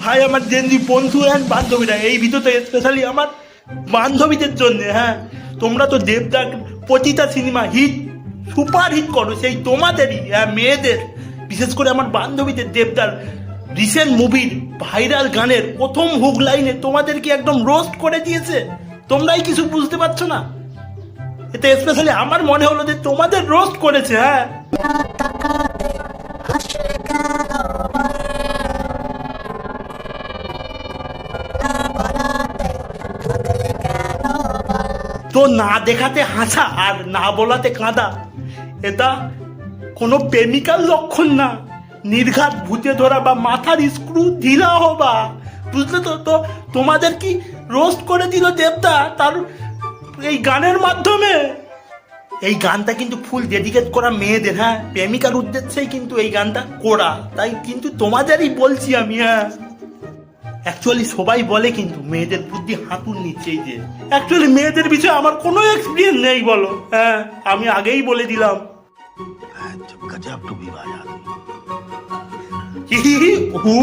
High আমার Gen Z বন্ধু and বান্ধবীরা, এই ভিডিওতে স্পেশালি আমার বান্ধবীদের জন্য। হ্যাঁ, তোমরা তো দেবদার প্রতিটা সিনেমা হিট, সুপার হিট করো, সেই তোমাদেরই মেয়েদের, বিশেষ করে আমার বান্ধবীদের। দেবদার রিসেন্ট মুভির ভাইরাল গানের প্রথম হুক লাইনে তোমাদেরকে একদম রোস্ট করে দিয়েছে, তোমরাই কিছু বুঝতে পারছো না। এতে স্পেশালি আমার মনে হলো যে তোমাদের রোস্ট করেছে। হ্যাঁ, তো না দেখাতে হাসা আর না বলাতে কাঁদা, এটা কোনো প্রেমিকার লক্ষণ না, নির্ঘাত ভূতে ধরা বা মাথার স্ক্রু ঢিলা হবা, বুঝলে তো? তো তোমাদের কি রোস্ট করে দিল দেবদা তার এই গানের মাধ্যমে। এই গানটা কিন্তু ফুল ডেডিকেট করা মেয়েদের, হ্যাঁ, প্রেমিকার উদ্দেশ্যেই কিন্তু এই গানটা করা, তাই কিন্তু তোমাদেরই বলছি আমি। হ্যাঁ, অ্যাকচুয়ালি সবাই বলে কিন্তু মেয়েদের বুদ্ধি হাঁটুর নিচেই, যে অ্যাকচুয়ালি মেয়েদের বিষয়ে আমার কোনো এক্সপিরিয়েন্স নেই বলো। হ্যাঁ, আমি আগেই বলে দিলাম। गजब टू भी बात। হি হি হি, হু